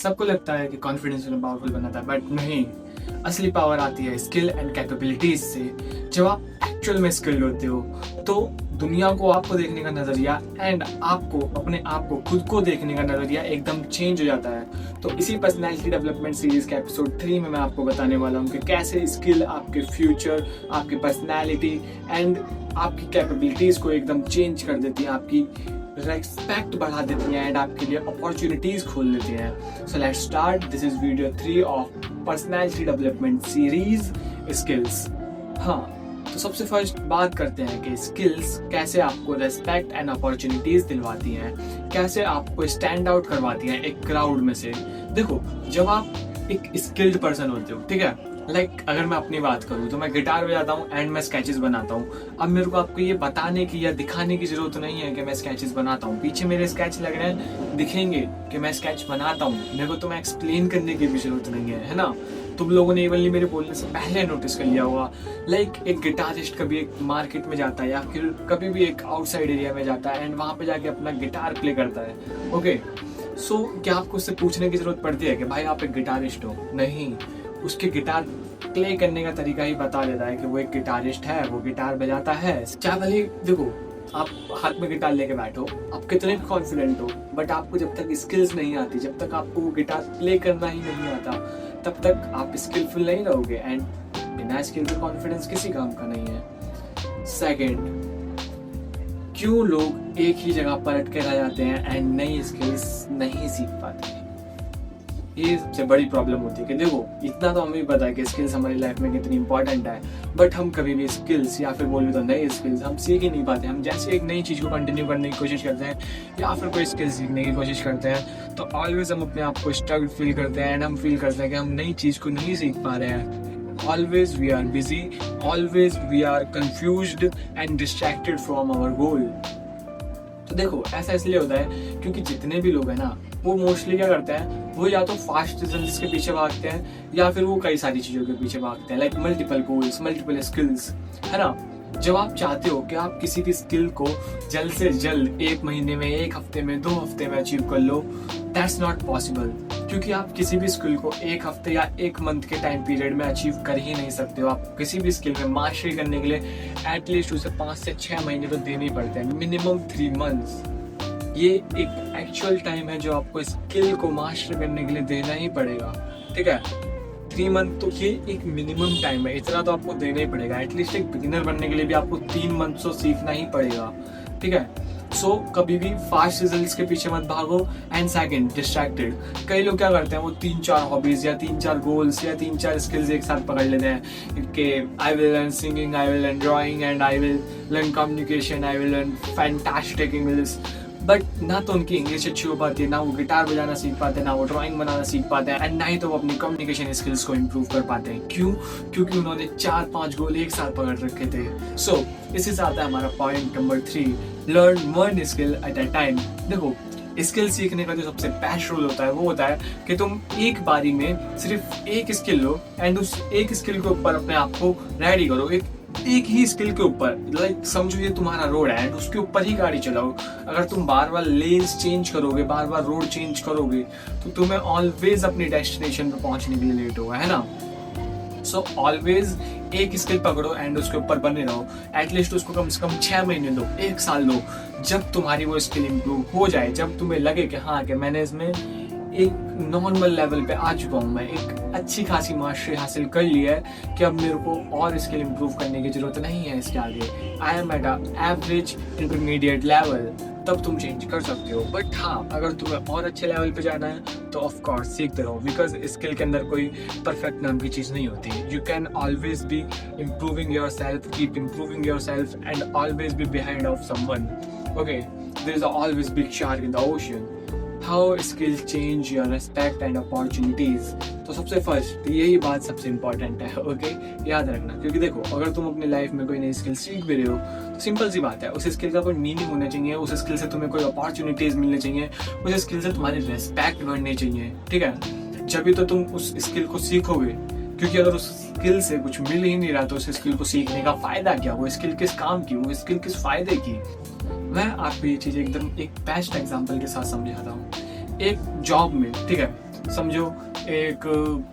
सबको लगता है कि कॉन्फिडेंस में पावरफुल बनाता है, बट नहीं। असली पावर आती है स्किल एंड कैपेबिलिटीज से। जब आप एक्चुअल में स्किल्ड होते हो तो दुनिया को आपको देखने का नजरिया एंड आपको अपने आप को खुद को देखने का नजरिया एकदम चेंज हो जाता है। तो इसी पर्सनैलिटी डेवलपमेंट सीरीज के एपिसोड 3 में मैं आपको बताने वाला हूँ कि कैसे स्किल आपके फ्यूचर, आपकी पर्सनैलिटी एंड आपकी कैपेबिलिटीज को एकदम चेंज कर देती है, आपकी रेस्पेक्ट बढ़ा देती हैं एंड आपके लिए अपॉर्चुनिटीज खोल देती हैं। So let's start. This is video 3 of personality development series skills. हाँ, तो सबसे फर्स्ट बात करते हैं कि स्किल्स कैसे आपको रेस्पेक्ट एंड अपॉर्चुनिटीज दिलवाती हैं, कैसे आपको स्टैंड आउट करवाती हैं एक क्राउड में से। देखो, जब आप एक स्किल्ड पर्सन होते हो, ठीक है, अगर मैं अपनी बात करूँ तो मैं गिटार बजाता हूँ एंड मैं स्केचेस बनाता हूँ। अब मेरे को आपको ये बताने की या दिखाने की जरूरत नहीं है कि मैं स्केचेस बनाता हूँ। पीछे मेरे स्केच लग रहे हैं, दिखेंगे कि मैं स्केच बनाता हूँ। मेरे को तो मैं एक्सप्लेन करने की भी जरूरत नहीं है ना। तुम लोगों ने इवनली मेरे बोलने से पहले नोटिस कर लिया होगा। एक गिटारिस्ट कभी एक मार्केट में जाता है या फिर कभी भी एक आउटसाइड एरिया में जाता है एंड वहाँ पे जाके अपना गिटार प्ले करता है। ओके, सो क्या आपको उससे पूछने की जरूरत पड़ती है कि भाई आप एक गिटारिस्ट हो? नहीं, उसके गिटार प्ले करने का तरीका ही बता देता है कि वो एक गिटारिस्ट है, वो गिटार बजाता है। चाहे भले देखो आप हाथ में गिटार लेके बैठो, आप कितने भी कॉन्फिडेंट हो, बट आपको जब तक स्किल्स नहीं आती, जब तक आपको वो गिटार प्ले करना ही नहीं आता, तब तक आप स्किलफुल नहीं रहोगे एंड बिना स्किल के कॉन्फिडेंस किसी काम का नहीं है। सेकेंड, क्यों लोग एक ही जगह पर अटके रह जाते हैं एंड नई स्किल्स नहीं सीख पाते? ये सबसे बड़ी प्रॉब्लम होती है कि देखो, इतना तो हमें भी पता है कि स्किल्स हमारी लाइफ में कितनी इंपॉर्टेंट है, बट हम कभी भी स्किल्स या फिर बोले तो नई स्किल्स हम सीख ही नहीं पाते। हम जैसे एक नई चीज़ को कंटिन्यू करने की कोशिश करते हैं या फिर कोई स्किल सीखने की कोशिश करते हैं तो ऑलवेज हम अपने आप को स्ट्रगल फील करते हैं एंड हम फील करते हैं कि हम नई चीज़ को नहीं सीख पा रहे हैं। Always we are busy, always we are confused and distracted from our goal. तो देखो, ऐसा इसलिए होता है क्योंकि जितने भी लोग हैं ना, वो मोस्टली क्या करते हैं, वो या तो फास्ट रिजल्ट्स के पीछे भागते हैं या फिर वो कई सारी चीज़ों के पीछे भागते हैं, like multiple goals, multiple skills, है ना। जब आप चाहते हो कि आप किसी भी स्किल को जल्द से जल्द 1 महीने में, 1 हफ्ते में, 2 हफ्ते में अचीव कर लो, दैट्स नॉट पॉसिबल। क्योंकि आप किसी भी स्किल को 1 हफ्ते या 1 मंथ के टाइम पीरियड में अचीव कर ही नहीं सकते हो। आप किसी भी स्किल में मास्टरी करने के लिए एटलीस्ट उसे 5 से 6 महीने तो देने ही पड़ते हैं, मिनिमम 3 मंथ्स। ये एक एक्चुअल टाइम है जो आपको स्किल को मास्टर करने के लिए देना ही पड़ेगा, ठीक है। 3 मंथ तो ये एक मिनिमम टाइम है, इतना तो आपको देना ही पड़ेगा। एटलीस्ट एक बिगिनर बनने के लिए भी आपको 3 मंथ तो सीखना ही पड़ेगा, ठीक है। सो कभी भी फास्ट रिजल्ट्स के पीछे मत भागो। And second, distracted. कई लोग क्या करते हैं, वो 3-4 हॉबीज या 3-4 गोल्स या 3-4 स्किल्स एक साथ पकड़ लेते हैं कि I will learn singing, I will learn drawing and I will learn communication, I will learn fantastic English. But ना तो उनकी इंग्लिश अच्छी हो पाती है, ना वो गिटार बजाना सीख पाते हैं, ना वो ड्राइंग बनाना सीख पाते हैं एंड ना ही तो वो अपनी कम्युनिकेशन स्किल्स को इम्प्रूव कर पाते हैं। क्यों? क्योंकि उन्होंने 4-5 गोल एक साथ पकड़ रखे थे। सो इसी से आता है हमारा point number 3, learn 1 skill at a time. देखो, स्किल सीखने का जो सबसे बेस्ट रूल होता है वो होता है कि तुम एक बारी में सिर्फ एक स्किल लो एंड उस एक स्किल के ऊपर अपने आप को रेडी करो। एक ही स्किल के ऊपर, लाइक समझो ये तुम्हारा रोड है एंड उसके ऊपर ही गाड़ी चलाओ। अगर तुम बार बार लेन्स चेंज करोगे, बार बार रोड चेंज करोगे, तो तुम्हें ऑलवेज अपनी डेस्टिनेशन पे पहुंचने के लिए लेट होगा, है ना। सो ऑलवेज एक स्किल पकड़ो एंड उसके ऊपर बने रहो। एटलीस्ट उसको कम से कम 6 महीने दो, 1 साल दो। जब तुम्हारी वो स्किल इम्प्रूव हो जाए, जब तुम्हें लगे कि हाँ कि मैंने इसमें एक नॉर्मल लेवल पे आ चुका हूँ, मैं एक अच्छी खासी मास्टरी हासिल कर ली है कि अब मेरे को और स्किल इम्प्रूव करने की जरूरत नहीं है इसके आगे, I am at average intermediate level, तब तुम चेंज कर सकते हो। बट हाँ, अगर तुम्हें और अच्छे लेवल पे जाना है तो ऑफ कोर्स सीखते रहो, बिकॉज स्किल के अंदर कोई परफेक्ट नाम की चीज़ नहीं होती। You can always be improving your self, keep improving your self and always be behind of someone. Okay, there is always big shark in the ocean. How skill change your respect and opportunities. तो सबसे first यही बात सबसे important है, okay, याद रखना। क्योंकि देखो, अगर तुम अपनी लाइफ में कोई नई स्किल सीख भी रहे हो तो सिंपल सी बात है, उस स्किल का कोई मीनिंग होना चाहिए, उस स्किल से तुम्हें कोई अपॉर्चुनिटीज मिलनी चाहिए, उस स्किल से तुम्हारी रेस्पेक्ट बढ़नी चाहिए, ठीक है। जब भी तो तुम उस स्किल को सीखोगे, क्योंकि अगर उस स्किल से कुछ मिल ही नहीं रहा तो उस स्किल को सीखने का फायदा क्या? वो स्किल किस काम की, वो स्किल किस फायदे की? मैं आपको ये चीज एकदम एक बेस्ट एग्जांपल के साथ समझाता हूँ। एक जॉब में, ठीक है, समझो एक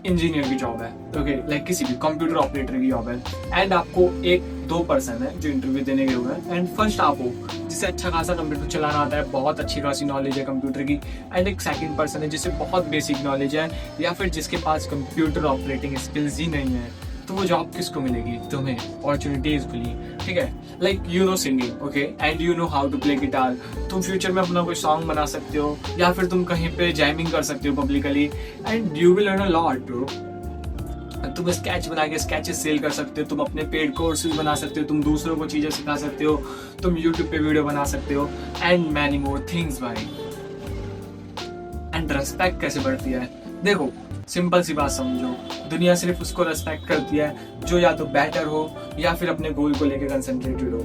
इंजीनियर की जॉब है, ओके, लाइक किसी भी कंप्यूटर ऑपरेटर की जॉब है, एंड आपको एक दो पर्सन है जो इंटरव्यू देने गए हुए हैं, एंड फर्स्ट आप हो जिसे अच्छा खासा कंप्यूटर चलाना आता है, बहुत अच्छी खासी नॉलेज है कंप्यूटर की, एंड एक सेकंड पर्सन है जिसे बहुत बेसिक नॉलेज है या फिर जिसके पास कंप्यूटर ऑपरेटिंग स्किल्स ही नहीं है। तो वो जॉब किसको मिलेगी? तुम्हें। अपॉर्चुनिटीज खुली, ठीक है, like you know singing, okay, and you know how to play guitar. तुम फ्यूचर में अपना कोई सॉन्ग बना सकते हो या फिर तुम कहीं पे जैमिंग कर सकते हो publicly, and you will learn a lot bro. तुम स्केच बना के स्केचेस सेल कर सकते हो, तुम अपने पेड कोर्सेज बना सकते हो, तुम दूसरों को चीजें सिखा सकते हो, तुम यूट्यूब पे वीडियो बना सकते हो, एंड मैनी मोर थिंग्स भाई। एंड रेस्पेक्ट कैसे बढ़ती है? देखो सिंपल सी बात समझो, दुनिया सिर्फ उसको रेस्पेक्ट करती है जो या तो बेटर हो या फिर अपने गोल को लेकर कंसंट्रेटेड हो।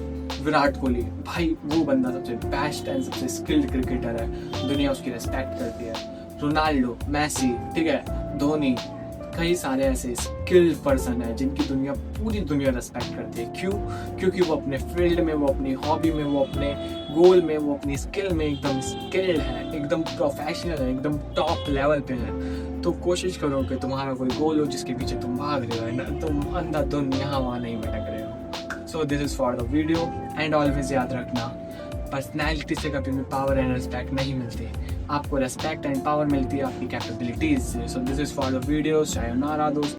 विराट कोहली भाई, वो बंदा सबसे बेस्ट एंड सबसे स्किल्ड क्रिकेटर है, दुनिया उसकी रेस्पेक्ट करती है। रोनाल्डो, मैसी, ठीक है, धोनी, कई सारे ऐसे स्किल्ड पर्सन है जिनकी पूरी दुनिया रेस्पेक्ट करती है। क्यों? क्योंकि वो अपने फील्ड में, वो अपनी हॉबी में, वो अपने गोल में, वो अपनी स्किल में एकदम स्किल्ड है, एकदम प्रोफेशनल है, एकदम टॉप लेवल पे है। तो कोशिश करो कि तुम्हारा कोई गोल हो जिसके पीछे तुम भाग रहे हो, ना तुम अंधाधुंध यहाँ वहाँ नहीं भटक रहे हो। So this is for the video, and always याद रखना, पर्सनैलिटी से कभी भी पावर एंड रिस्पेक्ट नहीं मिलती, आपको रेस्पेक्ट एंड पावर मिलती है आपकी कैपेबिलिटीज से। So this is for the video, sayonara दोस्तों।